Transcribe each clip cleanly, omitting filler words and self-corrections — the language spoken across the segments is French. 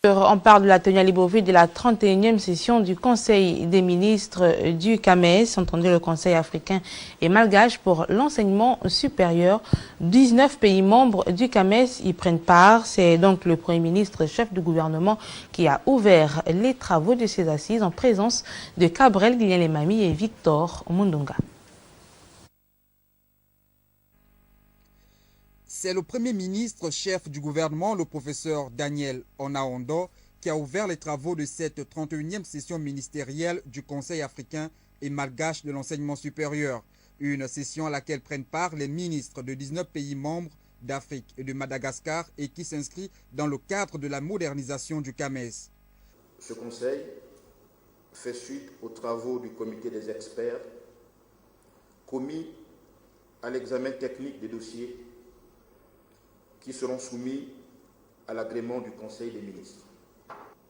On parle de la tenue à Libreville de la 31e session du Conseil des ministres du CAMES, entendez le Conseil africain et malgache pour l'enseignement supérieur. 19 pays membres du CAMES y prennent part. C'est donc le Premier ministre, chef du gouvernement, qui a ouvert les travaux de ces assises en présence de Cabrel Guillen-Lemami et Victor Mundunga. C'est le Premier ministre, chef du gouvernement, le professeur Daniel Onaondo, qui a ouvert les travaux de cette 31e session ministérielle du Conseil africain et malgache de l'enseignement supérieur. Une session à laquelle prennent part les ministres de 19 pays membres d'Afrique et de Madagascar et qui s'inscrit dans le cadre de la modernisation du CAMES. Ce conseil fait suite aux travaux du comité des experts commis à l'examen technique des dossiers qui seront soumis à l'agrément du Conseil des ministres.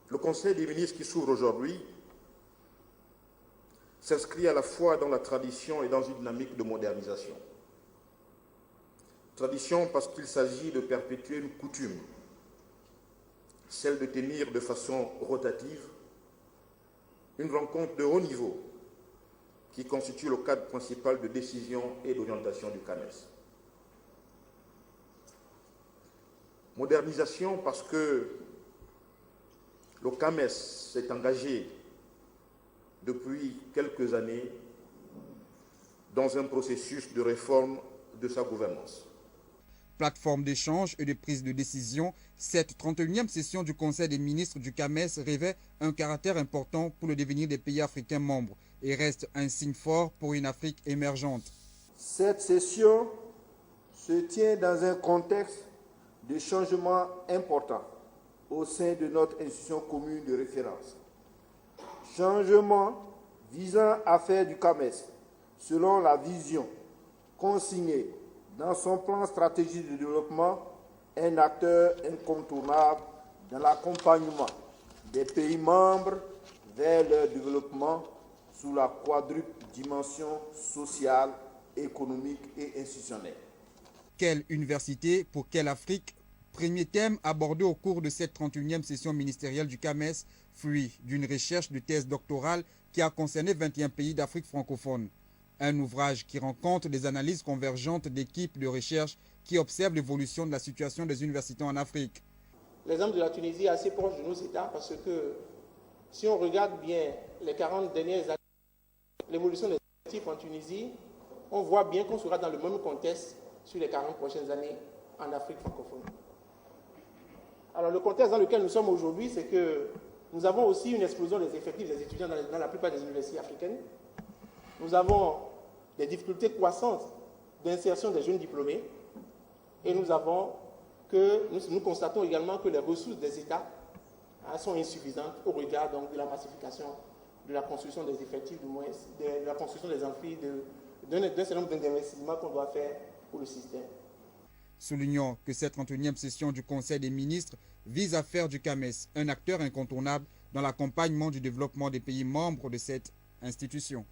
Le Conseil des ministres qui s'ouvre aujourd'hui s'inscrit à la fois dans la tradition et dans une dynamique de modernisation. Tradition parce qu'il s'agit de perpétuer une coutume, celle de tenir de façon rotative une rencontre de haut niveau qui constitue le cadre principal de décision et d'orientation du CAMES. Modernisation parce que le CAMES s'est engagé depuis quelques années dans un processus de réforme de sa gouvernance. Plateforme d'échange et de prise de décision, cette 31e session du Conseil des ministres du CAMES revêt un caractère important pour le devenir des pays africains membres et reste un signe fort pour une Afrique émergente. Cette session se tient dans un contexte de changements importants au sein de notre institution commune de référence. Changements visant à faire du CAMES, selon la vision consignée dans son plan stratégique de développement, un acteur incontournable dans l'accompagnement des pays membres vers leur développement sous la quadruple dimension sociale, économique et institutionnelle. Quelle université pour quelle Afrique? Premier thème abordé au cours de cette 31e session ministérielle du CAMES, fruit d'une recherche de thèse doctorale qui a concerné 21 pays d'Afrique francophone. Un ouvrage qui rend compte des analyses convergentes d'équipes de recherche qui observent l'évolution de la situation des universités en Afrique. L'exemple de la Tunisie est assez proche de nos États parce que si on regarde bien les 40 dernières années, l'évolution des effectifs en Tunisie, on voit bien qu'on sera dans le même contexte sur les 40 prochaines années en Afrique francophone. Alors le contexte dans lequel nous sommes aujourd'hui, c'est que nous avons aussi une explosion des effectifs des étudiants dans la plupart des universités africaines. Nous avons des difficultés croissantes d'insertion des jeunes diplômés et nous constatons également que les ressources des États sont insuffisantes au regard donc, de la massification, de la construction des effectifs, du moins, de la construction des amphis, d'un certain nombre d'investissements qu'on doit faire pour le système. Soulignons que cette 31e session du Conseil des ministres vise à faire du CAMES un acteur incontournable dans l'accompagnement du développement des pays membres de cette institution.